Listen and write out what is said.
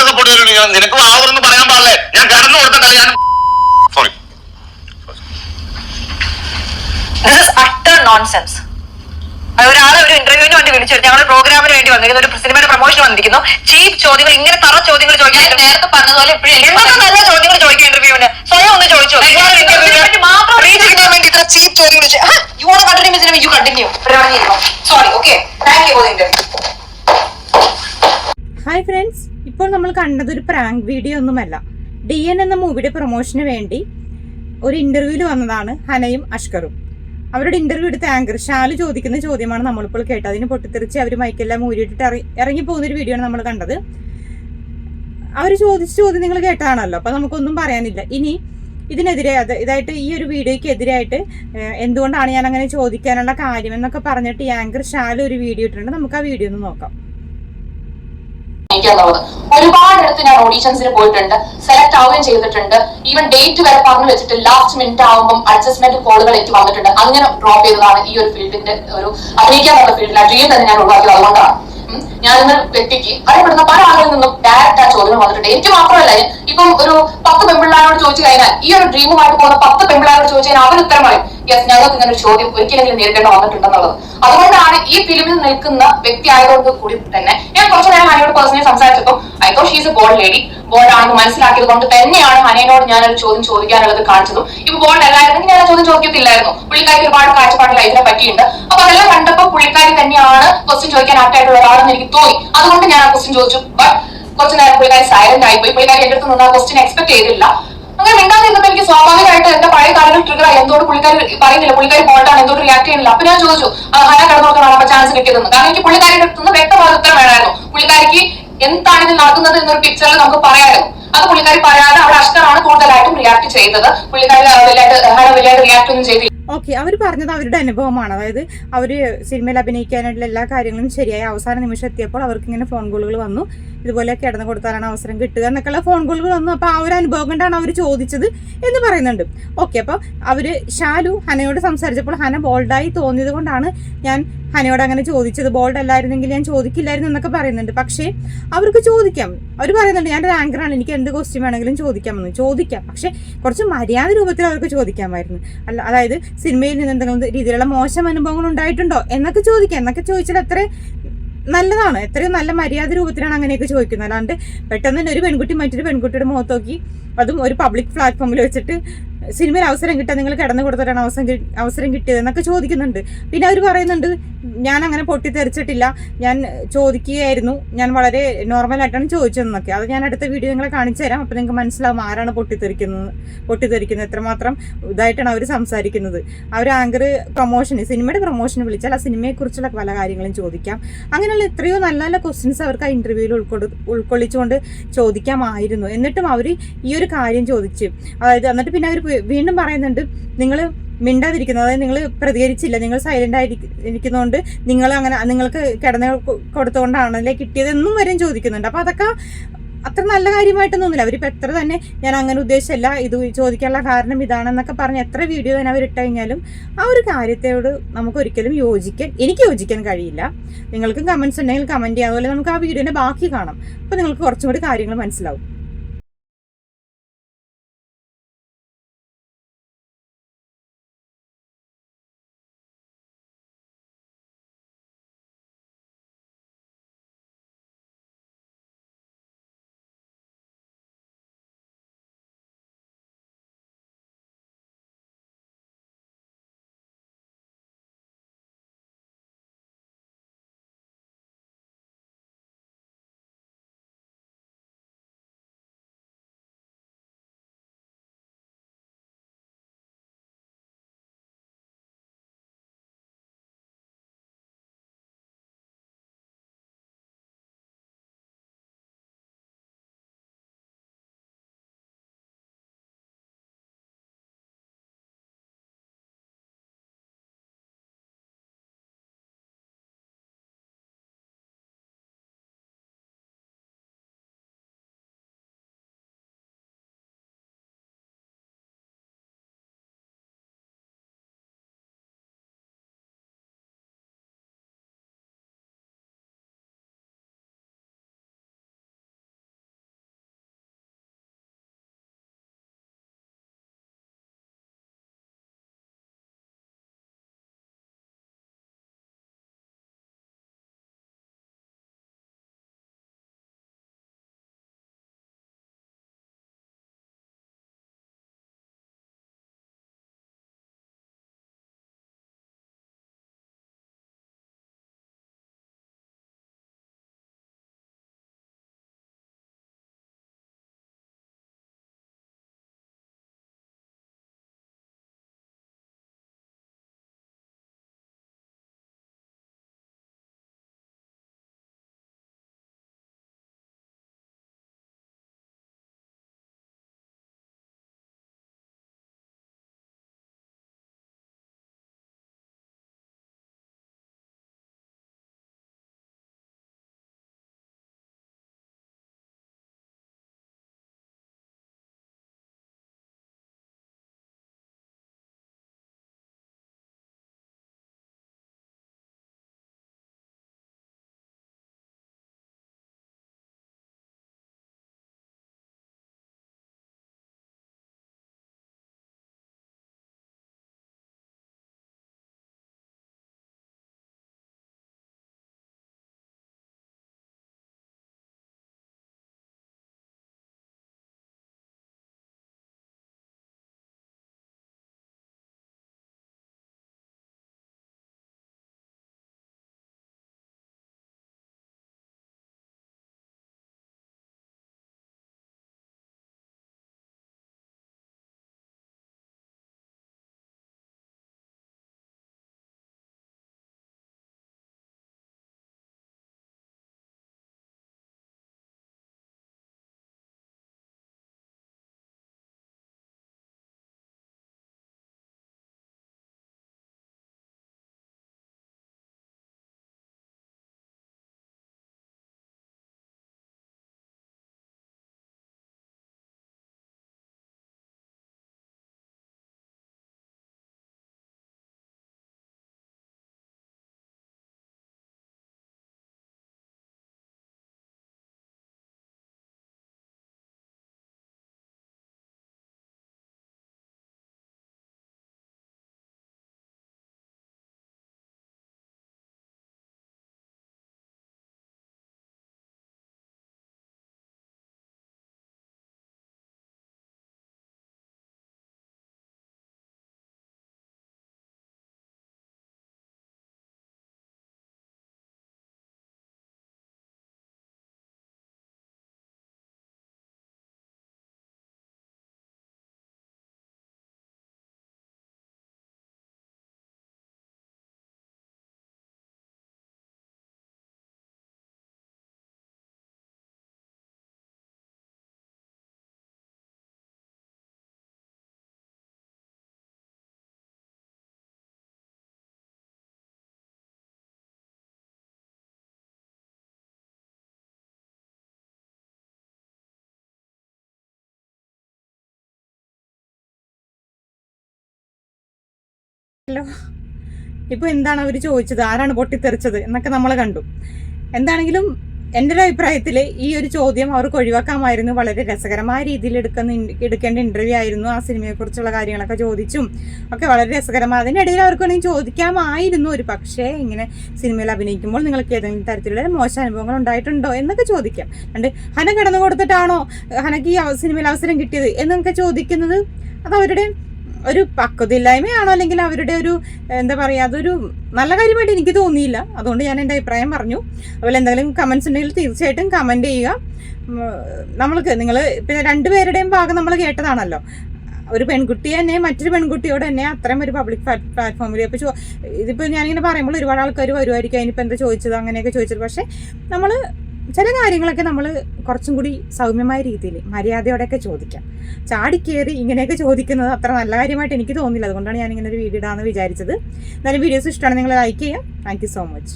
വാതിലൊക്കെ പൊടി വരും. നിനക്ക് വാതൊന്നും പറയാൻ പാടില്ലേ? ഞാൻ കടന്നു കൊടുത്തിട്ടാ ഞാൻ. Sorry. This is utter nonsense. ഒരാളെ ഒരു ഇന്റർവ്യൂവിന് വേണ്ടി വിളിച്ചു, ഞങ്ങളുടെ പ്രോഗ്രാമിന് വേണ്ടി വന്നിരിക്കുന്നു, ഒരു സിനിമയുടെ പ്രൊമോഷൻ വന്നിരിക്കുന്നു. ചീപ്പ് ചോദ്യങ്ങൾ, ഇങ്ങനെ തറ ചോദ്യങ്ങൾ ചോദിക്കാൻ നേരത്തെ പറഞ്ഞതുപോലെ എന്തൊക്കെ നല്ല ചോദ്യങ്ങൾ ചോദിക്കാം ഇന്റർവ്യൂവിന്. സ്വയം ഒന്ന് ചോദിച്ചു ഇത്ര ചീപ്പ് ചോദ്യങ്ങൾ. ഹായ് ഫ്രണ്ട്സ്, ഇപ്പോൾ നമ്മൾ കണ്ടത് ഒരു പ്രാങ്ക് വീഡിയോ ഒന്നുമല്ല. DN എന്ന മൂവിയുടെ പ്രൊമോഷന് വേണ്ടി ഒരു ഇന്റർവ്യൂവിൽ വന്നതാണ് ഹനയും അഷ്കറും. അവരുടെ ഇന്റർവ്യൂ എടുത്ത ആങ്കർ ഷാലു ചോദിക്കുന്ന ചോദ്യമാണ് നമ്മളിപ്പോൾ കേട്ടത്. അതിന് പൊട്ടിത്തെറിച്ച് അവർ മൈക്കെല്ലാം ഊരിയിട്ടിട്ട് ഇറങ്ങി പോകുന്നൊരു വീഡിയോ ആണ് നമ്മൾ കണ്ടത്. അവർ ചോദിച്ച ചോദ്യം നിങ്ങൾ കേട്ടതാണല്ലോ, അപ്പൊ നമുക്കൊന്നും പറയാനില്ല. ഇനി ഇതിനെതിരെ ഇതായിട്ട് ഈ ഒരു വീഡിയോയ്ക്ക് എതിരായിട്ട് എന്തുകൊണ്ടാണ് ഞാൻ അങ്ങനെ ചോദിക്കാനുള്ള കാര്യം എന്നൊക്കെ പറഞ്ഞിട്ട് ഈ ആങ്കർ ഷാലു ഒരു വീഡിയോ ഇട്ടിട്ടുണ്ട്. നമുക്ക് ആ വീഡിയോ ഒന്ന് നോക്കാം. ഒരുപാടിടത്ത് ഞാൻ ഓഡീഷൻസിന് പോയിട്ടുണ്ട്, സെലക്ട് ആവുകയും ചെയ്തിട്ടുണ്ട്. ഈവൻ ഡേറ്റ് വരെ പറഞ്ഞു വെച്ചിട്ട് ലാസ്റ്റ് മിനിറ്റ് ആവുമ്പോൾ അഡ്ജസ്റ്റ്മെന്റ് കോളുകൾ എനിക്ക് വന്നിട്ടുണ്ട്. അങ്ങനെ ഡ്രോപ്പ് ചെയ്തതാണ് ഈ ഒരു ഫീൽഡിന്റെ ഒരു അഭിനയിക്കാനുള്ള ഫീൽഡിൽ. ആ ഡ്രീം തന്നെ ഞാൻ ഒഴിവാക്കിയത് അതുകൊണ്ടാണ്. ഞാനിന്ന് വ്യക്തിക്ക് അറിയപ്പെടുന്ന പല ആളുകളിൽ നിന്നും ഡയറക്റ്റ് ആ ചോദ്യം വന്നിട്ടുണ്ട്. എനിക്ക് മാത്രമല്ല, ഇപ്പം ഒരു 10 പെൺപിള്ളാരോട് ചോദിച്ചു കഴിഞ്ഞാൽ, ഈ ഒരു ഡ്രീമുമായിട്ട് പോകുന്ന 10 പെൺപിള്ളാരോട് ചോദിച്ചു കഴിഞ്ഞാൽ അവർ ഉത്തരം പറയും, യെസ്, ഞങ്ങൾക്ക് ഇങ്ങനെ ഒരു ചോദ്യം ഒരിക്കലെങ്കിലും നേരിടേണ്ട വന്നിട്ടുണ്ടെന്നുള്ളത്. അതുകൊണ്ടാണ് ഈ ഫിലിമിൽ നിൽക്കുന്ന വ്യക്തി ആയതുകൊണ്ട് കൂടി തന്നെ ഞാൻ കുറച്ചു നേരം ഹനയോട് പേഴ്സണലി സംസാരിച്ചപ്പോൾ I thought she is A bold lady. Bold ആണെന്ന് മനസ്സിലാക്കിയത് കൊണ്ട് തന്നെയാണ് ഹനയോട് ഞാനൊരു ചോദ്യം ചോദിക്കാനുള്ളത് കാണിച്ചതും. ഇപ്പൊ ബോൾഡ് അല്ലായിരുന്നെങ്കിൽ ഞാൻ ആ ചോദ്യം ചോദിക്കത്തില്ലായിരുന്നു. പുള്ളിക്കാരിക്ക് ഒരുപാട് കാഴ്ചപ്പാട് ലൈഫിനെ പറ്റിയുണ്ട്. അപ്പൊ അതെല്ലാം കണ്ടപ്പോൾ പുള്ളിക്കാരി തന്നെയാണ് ക്വസ്റ്റ്യൻ ചോദിക്കാൻ ആപ്റ്റായിട്ടുള്ള ഒരാളെന്ന് എനിക്ക് തോന്നി. അതുകൊണ്ട് ഞാൻ ആ ക്വസ്റ്റ്യൻ ചോദിച്ചു. ബട്ട് കുറച്ചു നേരം പുള്ളിക്കാരി സൈലന്റ് ആയിപ്പോയി. പുള്ളിക്കാരി എന്റെ അടുത്ത് നിന്ന് ആ ക്വസ്റ്റ്യൻ എക്സ്പെക്ട് ചെയ്തില്ല. അങ്ങനെ മിണ്ടാതിരുന്നപ്പോൾ എനിക്ക് സ്വാഭാവികമായിട്ട് എന്റെ പഴയ കാര്യങ്ങൾ ട്രിഗർ ആയി. എന്തോട് പുള്ളിക്കാരി പറയുന്നില്ല, പുള്ളിക്കാരി ബോൾഡാണ്, എന്തോട് റിയാക്ട് ചെയ്യുന്നില്ല. അപ്പൊ ഞാൻ ചോദിച്ചു, ഹന കടന്നു നോക്കാനാണ് അപ്പൊ ചാൻസ് കിട്ടിയതെന്ന്. കാരണം എനിക്ക് പുള്ളിക്കാരിയുടെ അടുത്ത് നിന്ന് വ്യക്തമായ ഉത്തരം വേണമായിരുന്നു. പുള്ളിക്കാരിക്ക് എന്താണ് ഇത് നടക്കുന്നത് എന്നൊരു പിക്ചറിൽ നമുക്ക് പറയാമായിരുന്നു. അത് പുള്ളിക്കാരി പറയാതെ അവിടെ അഷ്കറാണ് കൂടുതലായിട്ടും റിയാക്ട് ചെയ്തത്. പുള്ളിക്കാരി വലിയായിട്ട് റിയാക്ട് ഒന്നും ചെയ്തില്ല. ഓക്കെ, അവർ പറഞ്ഞത് അവരുടെ അനുഭവമാണ്. അതായത് അവർ സിനിമയിൽ അഭിനയിക്കാനായിട്ടുള്ള എല്ലാ കാര്യങ്ങളും ശരിയായ അവസാന നിമിഷം എത്തിയപ്പോൾ അവർക്ക് ഇങ്ങനെ ഫോൺ കോളുകൾ വന്നു, ഇതുപോലെ കിടന്നു കൊടുത്താലാണ് അവസരം കിട്ടുക എന്നൊക്കെയുള്ള ഫോൺ കോളുകൾ വന്നു. അപ്പോൾ ആ ഒരു അനുഭവം കൊണ്ടാണ് അവർ ചോദിച്ചത് എന്ന് പറയുന്നുണ്ട്. ഓക്കെ, അപ്പോൾ അവർ ഷാലു ഹനയോട് സംസാരിച്ചപ്പോൾ ഹന ബോൾഡായി തോന്നിയത് കൊണ്ടാണ് ഞാൻ ഹനയോട് അങ്ങനെ ചോദിച്ചത്. ബോൾഡ് അല്ലായിരുന്നെങ്കിൽ ഞാൻ ചോദിക്കില്ലായിരുന്നു എന്നൊക്കെ പറയുന്നുണ്ട്. പക്ഷേ അവർക്ക് ചോദിക്കാം. അവർ പറയുന്നുണ്ട്, ഞാനൊരു ആങ്കറാണ്, എനിക്ക് എന്ത് ക്വസ്റ്റ്യൻ വേണമെങ്കിലും ചോദിക്കാമെന്ന്. ചോദിക്കാം, പക്ഷെ കുറച്ച് മര്യാദ രൂപത്തിൽ അവർക്ക് ചോദിക്കാമായിരുന്നു. അതായത് സിനിമയിൽ നിന്ന് എന്തെങ്കിലും രീതിയിലുള്ള മോശം അനുഭവങ്ങൾ ഉണ്ടായിട്ടുണ്ടോ എന്നൊക്കെ ചോദിക്കാം. എന്നൊക്കെ ചോദിച്ചാൽ അത്ര നല്ലതാണ്. എത്രയും നല്ല മര്യാദ രൂപത്തിലാണ് അങ്ങനെയൊക്കെ ചോദിക്കുന്നത്. അല്ലാണ്ട് പെട്ടെന്ന് തന്നെ ഒരു പെൺകുട്ടി മറ്റൊരു പെൺകുട്ടിയുടെ മുഖത്ത് നോക്കി, അതും ഒരു പബ്ലിക് പ്ലാറ്റ്ഫോമിൽ വെച്ചിട്ട് സിനിമയിൽ അവസരം കിട്ടാൻ നിങ്ങൾ കിടന്നു കൊടുത്തിട്ടാണ് അവസരം കിട്ടിയത് എന്നൊക്കെ ചോദിക്കുന്നുണ്ട്. പിന്നെ അവർ പറയുന്നുണ്ട്, ഞാൻ അങ്ങനെ പൊട്ടിത്തെറിച്ചിട്ടില്ല, ഞാൻ ചോദിക്കുകയായിരുന്നു, ഞാൻ വളരെ നോർമലായിട്ടാണ് ചോദിച്ചതെന്നൊക്കെ. അത് ഞാൻ അടുത്ത വീഡിയോ നിങ്ങളെ കാണിച്ചു തരാം. അപ്പോൾ നിങ്ങൾക്ക് മനസ്സിലാവും ആരാണ് പൊട്ടിത്തെറിക്കുന്നത് എത്രമാത്രം ഇതായിട്ടാണ് അവർ സംസാരിക്കുന്നത്. അവർ ആങ്കർ സിനിമയുടെ പ്രൊമോഷന് വിളിച്ചാൽ ആ സിനിമയെക്കുറിച്ചുള്ള പല കാര്യങ്ങളും ചോദിക്കാം. അങ്ങനെയുള്ള എത്രയോ നല്ല നല്ല ക്വസ്റ്റ്യൻസ് അവർക്ക് ആ ഇന്റർവ്യൂവിൽ ഉൾക്കൊള്ളിച്ചുകൊണ്ട് ചോദിക്കാമായിരുന്നു. എന്നിട്ടും അവർ ഈ ഒരു കാര്യം ചോദിച്ച്, അതായത് എന്നിട്ട് പിന്നെ അവർ വീണ്ടും പറയുന്നുണ്ട്, നിങ്ങൾ മിണ്ടാതിരിക്കുന്നത്, അതായത് നിങ്ങൾ പ്രതികരിച്ചില്ല, നിങ്ങൾ സൈലന്റ് ആയിരിക്കുന്നതുകൊണ്ട് നിങ്ങൾക്ക് കിടന്ന് കൊടുത്തുകൊണ്ടാണല്ലേ കിട്ടിയതെന്നും വരെയും ചോദിക്കുന്നുണ്ട്. അപ്പൊ അതൊക്കെ അത്ര നല്ല കാര്യമായിട്ടൊന്നും തോന്നില്ല. അവരിപ്പോൾ എത്ര തന്നെ ഞാൻ അങ്ങനെ ഉദ്ദേശിച്ചല്ല, ഇത് ചോദിക്കാനുള്ള കാരണം ഇതാണെന്നൊക്കെ പറഞ്ഞ് എത്ര വീഡിയോ തന്നെ അവരിട്ട് കഴിഞ്ഞാലും ആ ഒരു കാര്യത്തോട് നമുക്ക് ഒരിക്കലും എനിക്ക് യോജിക്കാൻ കഴിയില്ല. നിങ്ങൾക്കും കമന്റ്സ് ഉണ്ടെങ്കിൽ കമന്റ് ചെയ്യാം. അതുപോലെ നമുക്ക് ആ വീഡിയോന്റെ ബാക്കി കാണാം. അപ്പോൾ നിങ്ങൾക്ക് കുറച്ചും കൂടി കാര്യങ്ങൾ മനസ്സിലാവും. ഹലോ, ഇപ്പോൾ എന്താണ് അവർ ചോദിച്ചത്, ആരാണ് പൊട്ടിത്തെറിച്ചത് എന്നൊക്കെ നമ്മൾ കണ്ടു. എന്താണെങ്കിലും എൻ്റെ ഒരു അഭിപ്രായത്തിൽ ഈ ഒരു ചോദ്യം അവർക്ക് ഒഴിവാക്കാമായിരുന്നു. വളരെ രസകരമായ രീതിയിൽ എടുക്കേണ്ട ഇൻ്റർവ്യൂ ആയിരുന്നു. ആ സിനിമയെക്കുറിച്ചുള്ള കാര്യങ്ങളൊക്കെ ചോദിച്ചും ഒക്കെ വളരെ രസകരമായ, അതിനിടയിൽ അവർക്ക് വേണമെങ്കിൽ ചോദിക്കാമായിരുന്നു ഒരു പക്ഷേ ഇങ്ങനെ സിനിമയിൽ അഭിനയിക്കുമ്പോൾ നിങ്ങൾക്ക് ഏതെങ്കിലും തരത്തിലുള്ള മോശം അനുഭവങ്ങൾ ഉണ്ടായിട്ടുണ്ടോ എന്നൊക്കെ ചോദിക്കാം. അണ്ട് ഹന കിടന്നു കൊടുത്തിട്ടാണോ ഹനക്ക് ഈ സിനിമയിൽ അവസരം കിട്ടിയത് എന്നൊക്കെ ചോദിക്കുന്നത് അത് അവരുടെ ഒരു പക്വതയില്ലായ്മയാണോ അല്ലെങ്കിൽ അവരുടെ ഒരു എന്താ പറയുക, അതൊരു നല്ല കാര്യമായിട്ട് എനിക്ക് തോന്നിയില്ല. അതുകൊണ്ട് ഞാൻ എൻ്റെ അഭിപ്രായം പറഞ്ഞു. അതുപോലെ എന്തെങ്കിലും കമൻസ് ഉണ്ടെങ്കിൽ തീർച്ചയായിട്ടും കമൻറ്റ് ചെയ്യുക. നിങ്ങൾ പിന്നെ രണ്ടുപേരുടെയും ഭാഗം നമ്മൾ കേട്ടതാണല്ലോ. ഒരു പെൺകുട്ടി തന്നെ മറ്റൊരു പെൺകുട്ടിയോട് തന്നെ അത്രയും ഒരു പബ്ലിക് പ്ലാറ്റ്ഫോമിൽ ഇപ്പോൾ ഇതിപ്പോൾ ഞാനിങ്ങനെ പറയുമ്പോൾ ഒരുപാട് ആൾക്കാർ വരുമായിരിക്കും അതിനിപ്പോൾ എന്താ ചോദിച്ചത് അങ്ങനെയൊക്കെ ചോദിച്ചത്. പക്ഷേ നമ്മൾ ചില കാര്യങ്ങളൊക്കെ നമ്മൾ കുറച്ചും കൂടി സൗമ്യമായ രീതിയിൽ മര്യാദയോടെയൊക്കെ ചോദിക്കാം. ചാടിക്കേറി ഇങ്ങനെയൊക്കെ ചോദിക്കുന്നത് അത്ര നല്ല കാര്യമായിട്ട് എനിക്ക് തോന്നില്ല. അതുകൊണ്ടാണ് ഞാനിങ്ങനെ ഒരു വീഡിയോ ഇടാമെന്ന് വിചാരിച്ചത്. എന്നാലും വീഡിയോസ് ഇഷ്ടമാണ്, നിങ്ങൾ ലൈക്ക് ചെയ്യുക. Thank you so much.